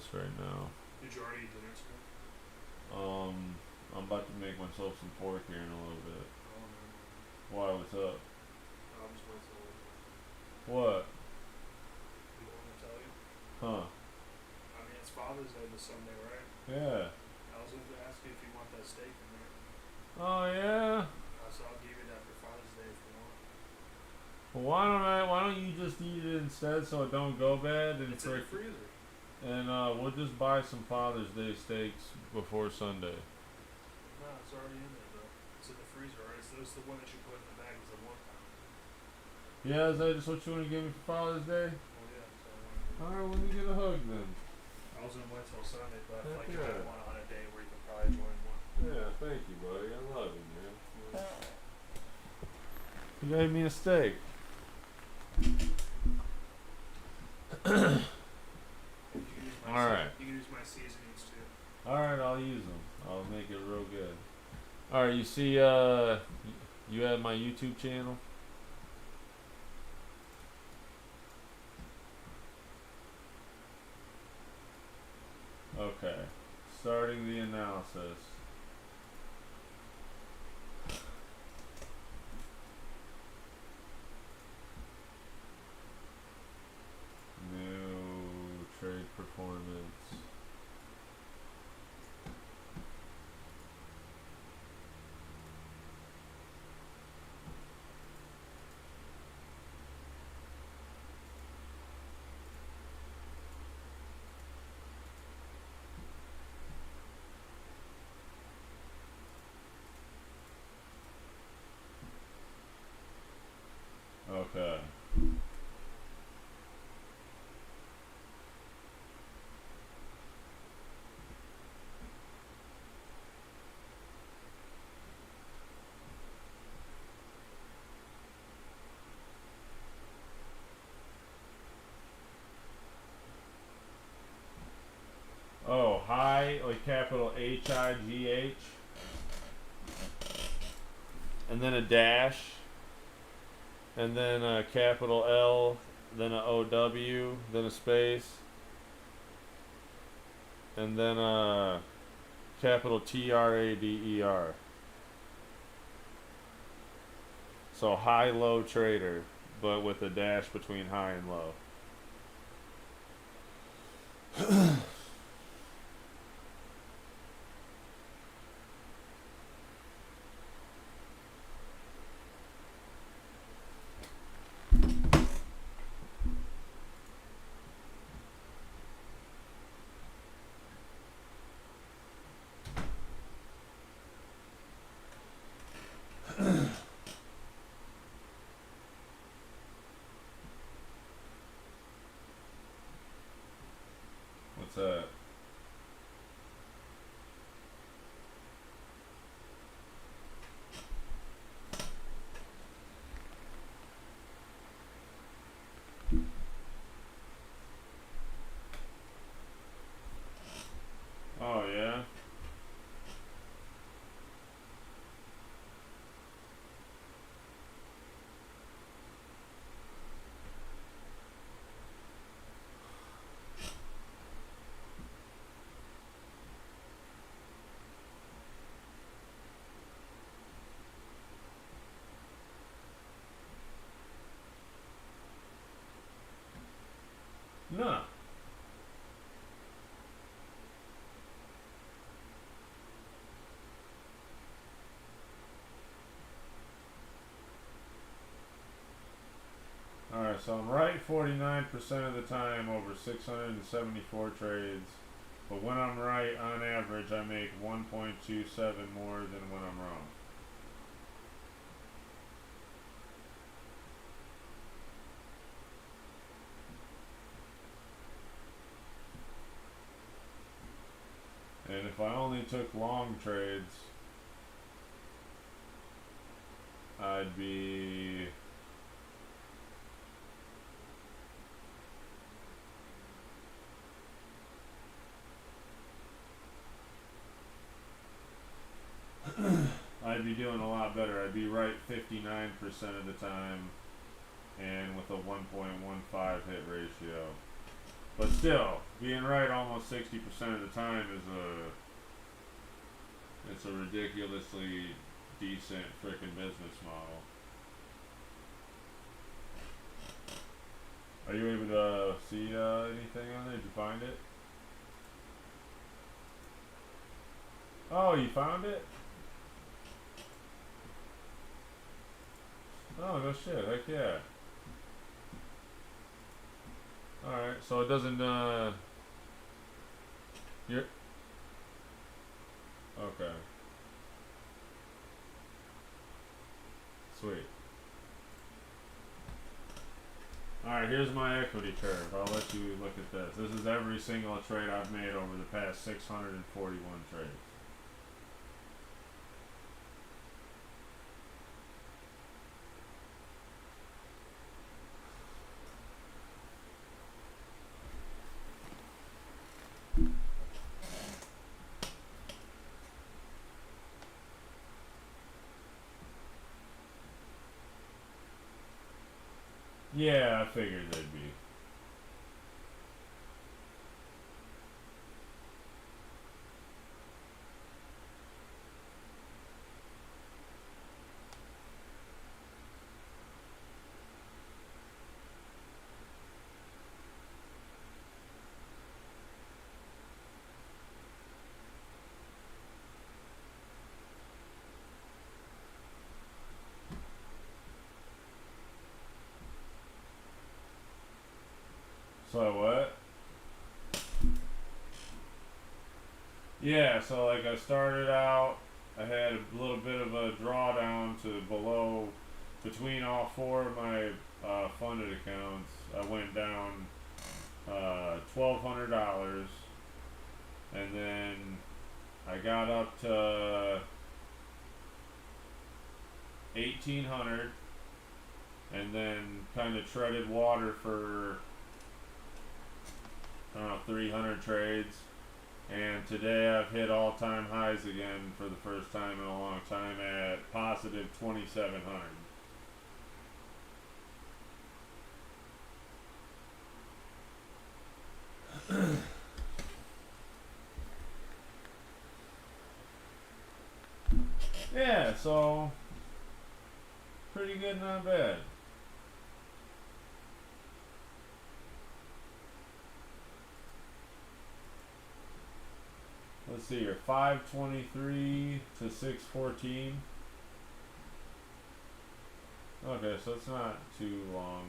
this right now. Did you already eat dinner today? I'm about to make myself some pork here in a little bit. Oh, no. Why? What's up? I'm just waiting till later. What? You want me to tell you? Huh? I mean, it's Father's Day this Sunday, right? Yeah. I was going to ask you if you want that steak in there. Oh yeah. So I'll give you that for Father's Day if you want. Well, why don't you just eat it instead so it don't go bad and It's in the freezer. and we'll just buy some Father's Day steaks before Sunday. No, it's already in there, though. It's in the freezer, right? So it's the one that you put in the bag. It's a 1 pound. Yeah, is that just what you want to give me for Father's Day? Oh, yeah. So I wanted to. Alright, let me get a hug then. I was going to wait till Sunday, but I feel like Yeah. you might want it on a day where you can probably join one. Yeah, thank you, buddy. I love you, man. You gave me a steak. Alright. You can use my seasonings too. Alright, I'll use them. I'll make it real good. Alright, you see, you have my YouTube channel? Okay. Starting the analysis. New trade performance. Okay. Oh, high, like capital HIGH. And then a dash. And then a capital L. Then a OW. Then a space. And then a capital TRADER. So high low trader, but with a dash between high and low. What's that? Oh yeah. No. Alright, so I'm right 49% of the time over 674 trades. But when I'm right, on average, I make 1.27 more than when I'm wrong. And if I only took long trades, I'd be doing a lot better. I'd be right 59% of the time and with a 1.15 hit ratio. But still, being right almost 60% of the time is it's a ridiculously decent freaking business model. Are you able to see anything on there? Did you find it? Oh, you found it? Oh, no shit. Heck yeah. Alright, so it doesn't, you're, okay. Sweet. Alright, here's my equity curve. I'll let you look at this. This is every single trade I've made over the past 641 trades. Yeah, I figured they'd be. So what? Yeah, so like I started out, I had a little bit of a drawdown to below, between all four of my funded accounts. I went down $1,200, and then I got up to 1,800, and then kind of treaded water for I don't know 300 trades. And today I've hit all-time highs again for the first time in a long time at positive 2,700. Yeah, so pretty good, not bad. Let's see here, 523 to 614. Okay, so it's not too long.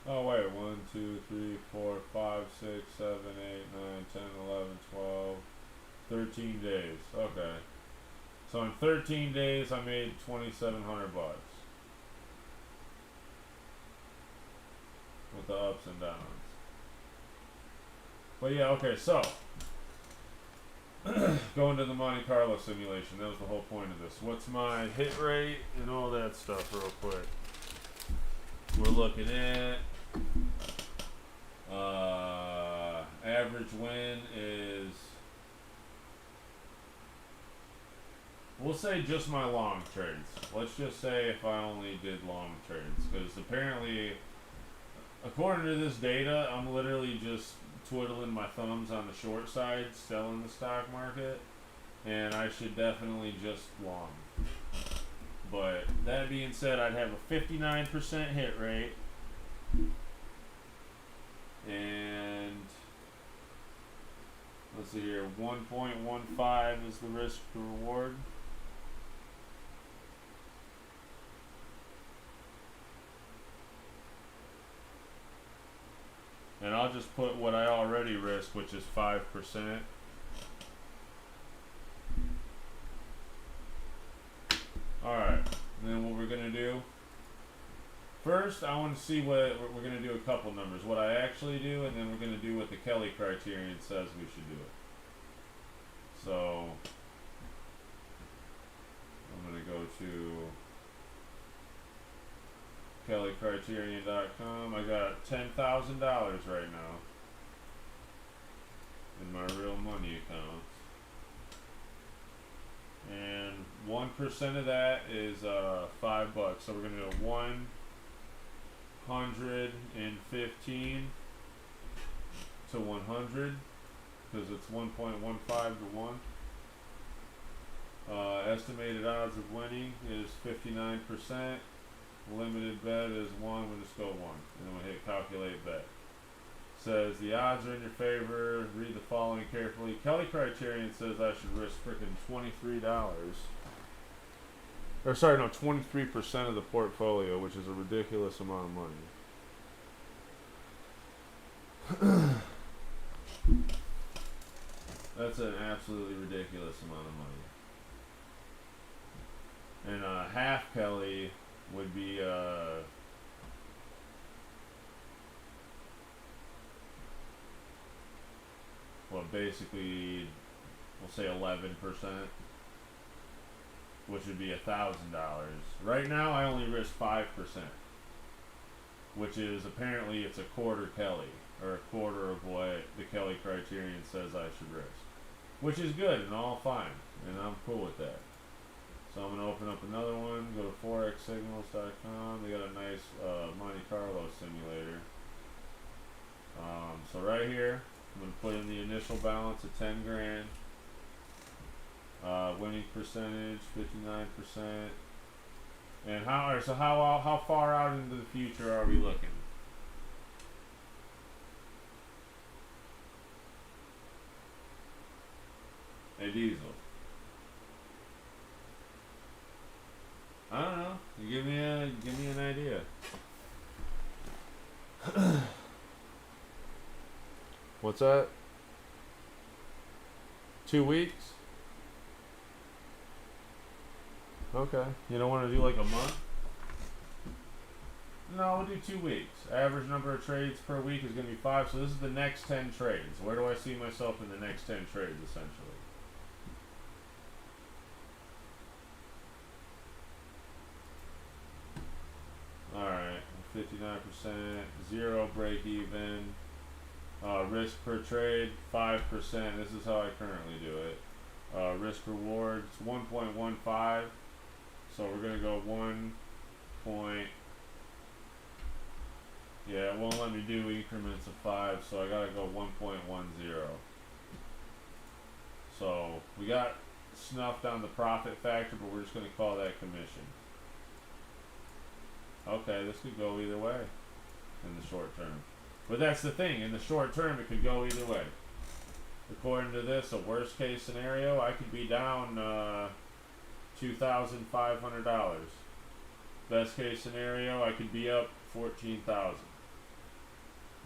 Oh wait, 1, 2, 3, 4, 5, 6, 7, 8, 9, 10, 11, 12, 13 days. Okay. So in 13 days I made 2,700 bucks. With the ups and downs. But yeah, okay, so going to the Monte Carlo simulation, that was the whole point of this. What's my hit rate and all that stuff real quick. We're looking at average win is, we'll say just my long trades. Let's just say if I only did long trades, because apparently, according to this data, I'm literally just twiddling my thumbs on the short side, selling the stock market, and I should definitely just long. But that being said, I'd have a 59% hit rate, and let's see here, 1.15 is the risk to reward. And I'll just put what I already risk, which is 5%. Alright, and then what we're going to do, first I want to see what, we're going to do a couple numbers, what I actually do, and then we're going to do what the Kelly criterion says we should do it. So, I'm going to go to kellycriterion.com. I got $10,000 right now in my real money account. And 1% of that is $5. So we're gonna go 115 to 100 because it's 1.15 to 1. Estimated odds of winning is 59%. Limited bet is 1. We'll just go 1. And then we'll hit calculate bet. Says the odds are in your favor. Read the following carefully. Kelly Criterion says I should risk freaking $23. Or sorry, no, 23% of the portfolio, which is a ridiculous amount of money. That's an absolutely ridiculous amount of money. And half Kelly would be well, basically, we'll say 11%, which would be $1,000. Right now, I only risk 5%, which is apparently it's a quarter Kelly, or a quarter of what the Kelly Criterion says I should risk, which is good and all fine, and I'm cool with that. So I'm going to open up another one, go to forexsignals.com. They got a nice Monte Carlo simulator. So right here, I'm going to put in the initial balance of 10 grand. Winning percentage, 59%. And how far out into the future are we looking? Hey Diesel. I don't know. You give me an idea. What's that? 2 weeks? Okay. You don't want to do like a month? No, we'll do 2 weeks. Average number of trades per week is going to be 5. So this is the next 10 trades. Where do I see myself in the next 10 trades, essentially? Alright. 59%. 0 break even. Risk per trade, 5%. This is how I currently do it. Risk rewards, 1.15. So we're going to go 1. Yeah, it won't let me do increments of 5, so I got to go 1.10. So we got snuffed on the profit factor, but we're just going to call that commission. Okay, this could go either way in the short term. But that's the thing, in the short term it could go either way. According to this, a worst case scenario, I could be down $2,500. Best case scenario, I could be up $14,000.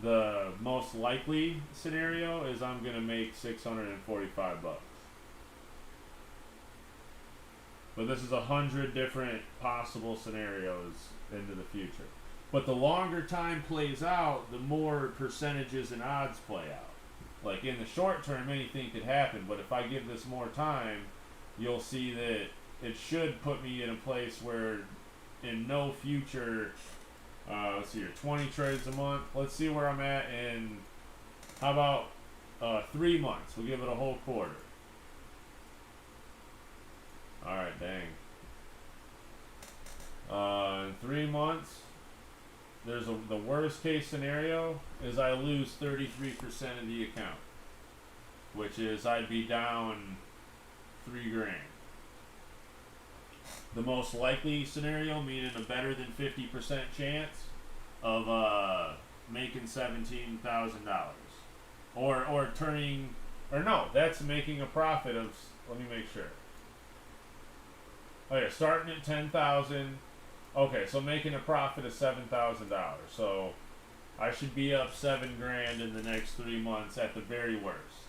The most likely scenario is I'm gonna make $645. But this is 100 different possible scenarios into the future. But the longer time plays out, the more percentages and odds play out. Like in the short term, anything could happen, but if I give this more time, you'll see that it should put me in a place where in no future, let's see here, 20 trades a month. Let's see where I'm at in, how about 3 months? We'll give it a whole quarter. Alright, dang. In 3 months, the worst case scenario is I lose 33% of the account, which is I'd be down 3 grand. The most likely scenario, meaning a better than 50% chance of making $17,000, or turning, or no, that's making a profit of. Let me make sure. Oh yeah, starting at 10,000. Okay, so making a profit of $7,000. So I should be up 7 grand in the next 3 months at the very worst.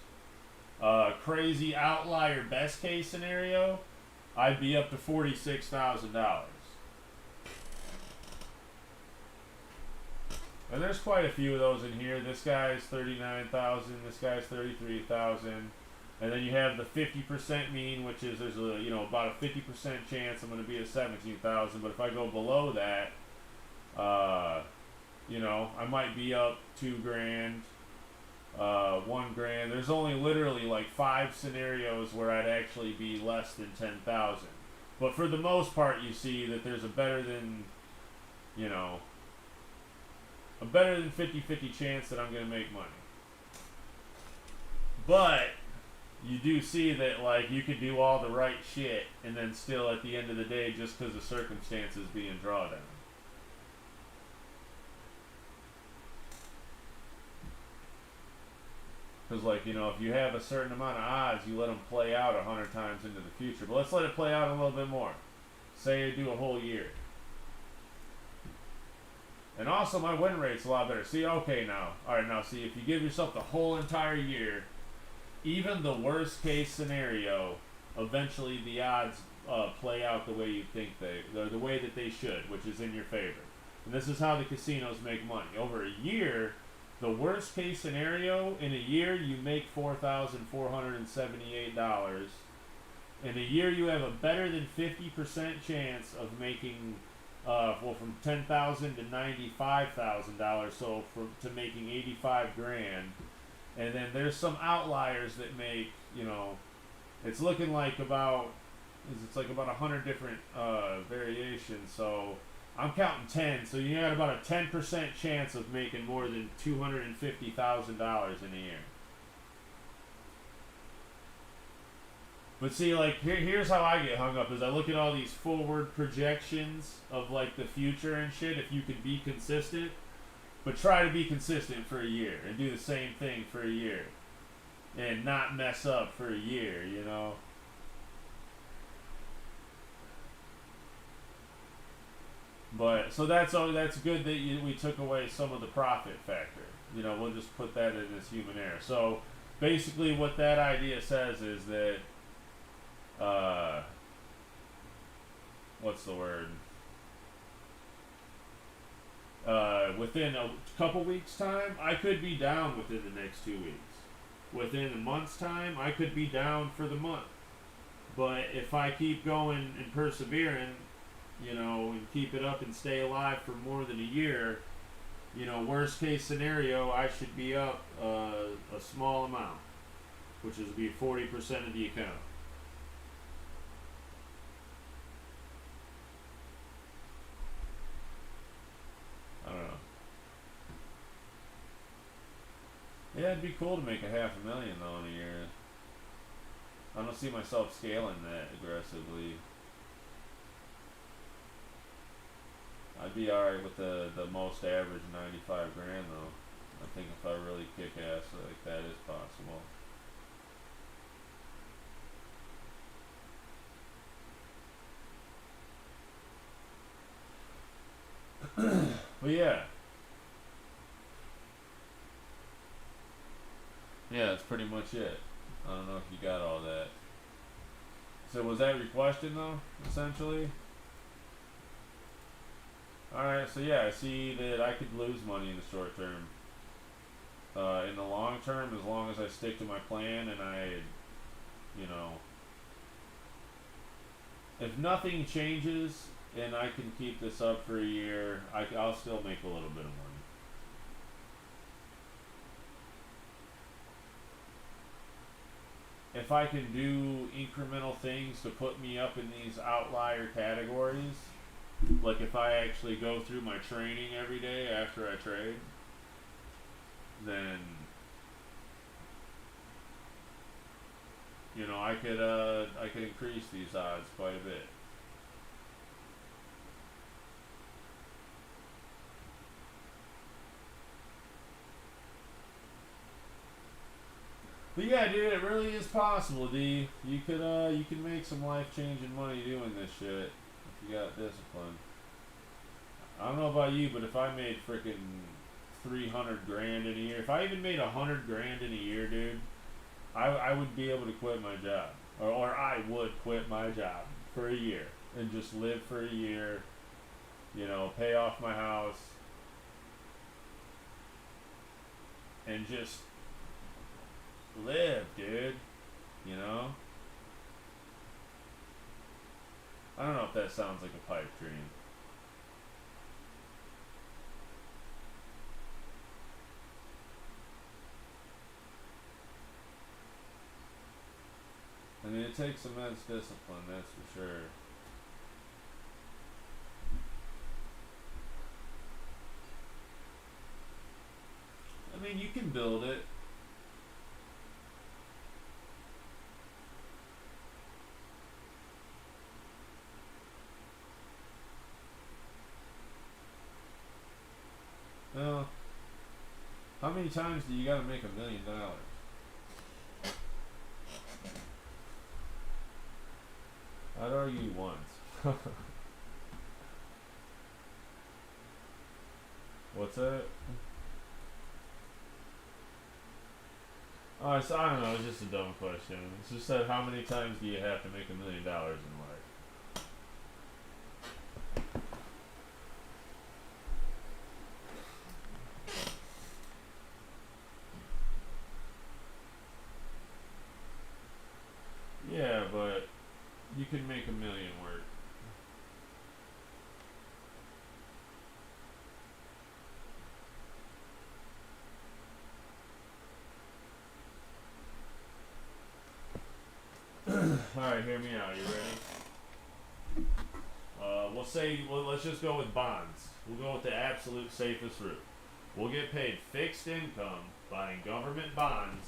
Crazy outlier best case scenario, I'd be up to $46,000. And there's quite a few of those in here. This guy's 39,000. This guy's 33,000. And then you have the 50% mean, which is there's a about a 50% chance I'm going to be at 17,000. But if I go below that, I might be up 2 grand. 1 grand. There's only literally like 5 scenarios where I'd actually be less than 10,000. But for the most part, you see that there's a better than, you know, a better than 50-50 chance that I'm going to make money. But you do see that, like, you could do all the right shit and then still at the end of the day, just because of circumstances, be in drawdown. Because, like, you know, if you have a certain amount of odds, you let them play out 100 times into the future. But let's let it play out a little bit more. Say you do a whole year. And also, my win rate's a lot better. See, okay, now. Alright, now, see, if you give yourself the whole entire year, even the worst case scenario, eventually the odds play out the way you think the way that they should, which is in your favor. And this is how the casinos make money. Over a year, the worst case scenario, in a year you make $4,478. In a year you have a better than 50% chance of making, from $10,000 to $95,000, so to making 85 grand. And then there's some outliers that make, you know, it's looking like about 100 different variations. So I'm counting 10. So you got about a 10% chance of making more than $250,000 in a year. But see, like, here's how I get hung up, is I look at all these forward projections of, like, the future and shit, if you can be consistent. But try to be consistent for a year and do the same thing for a year. And not mess up for a year, you know? But, so that's good that we took away some of the profit factor. You know, we'll just put that in as human error. So, basically what that idea says is that, what's the word? Within a couple weeks' time, I could be down within the next 2 weeks. Within a month's time, I could be down for the month. But if I keep going and persevering, you know, and keep it up and stay alive for more than a year, you know, worst case scenario, I should be up a small amount, which is be 40% of the account. I don't know. Yeah, it'd be cool to make $500,000 though in a year. I don't see myself scaling that aggressively. I'd be alright with the most average 95 grand though. I think if I really kick ass, like, that is possible. But yeah. Yeah, that's pretty much it. I don't know if you got all that. So was that your question though, essentially? Alright, so yeah, I see that I could lose money in the short term. In the long term, as long as I stick to my plan and I, you know, if nothing changes and I can keep this up for a year, I'll still make a little bit of money. If I can do incremental things to put me up in these outlier categories, like if I actually go through my training every day after I trade, then, you know, I could increase these odds quite a bit. But yeah, dude, it really is possible, D. You can make some life-changing money doing this shit if you got discipline. I don't know about you, but if I made freaking 300 grand in a year, if I even made 100 grand in a year, dude, I would be able to quit my job, or I would quit my job for a year and just live for a year. You know, pay off my house and just live, dude. You know? I don't know if that sounds like a pipe dream. it takes immense discipline, that's for sure. I mean, you can build it. Well, how many times do you gotta make $1 million? I'd argue once. What's that? Oh, I don't know. It's just a dumb question. It's just said, how many times do you have to make $1 million in life? Yeah, but you can make $1 million work. Alright, hear me out. You ready? Let's just go with bonds. We'll go with the absolute safest route. We'll get paid fixed income buying government bonds.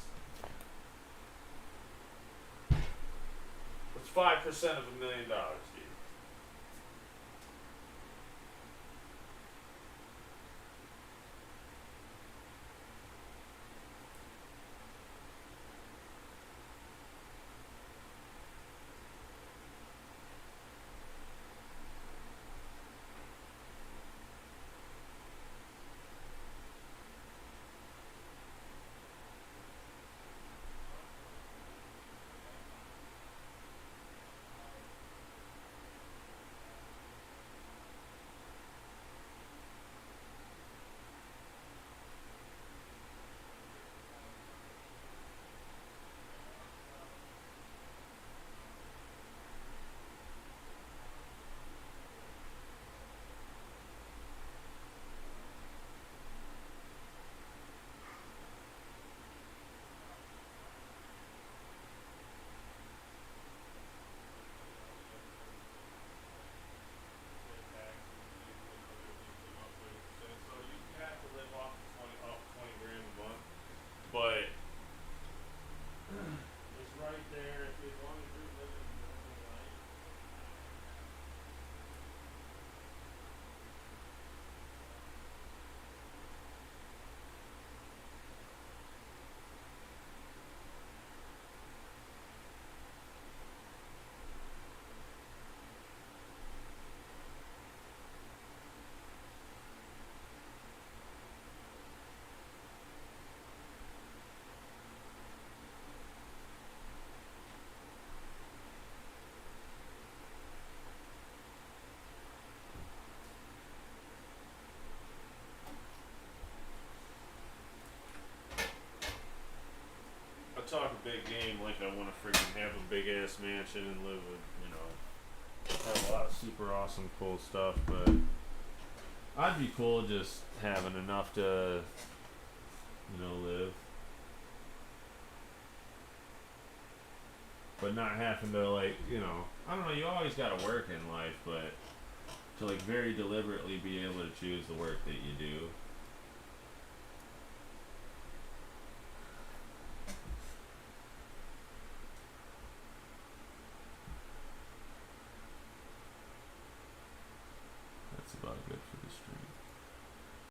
What's 5% of $1 million, Steve? But it's right there if as long as you're living a normal life. I talk a big game like I want to freaking have a big ass mansion and live with, have a lot of super awesome cool stuff, but I'd be cool just having enough to, live. But not having to, I don't know, you always gotta work in life, but to, very deliberately be able to choose the work that you do. That's about good for the stream.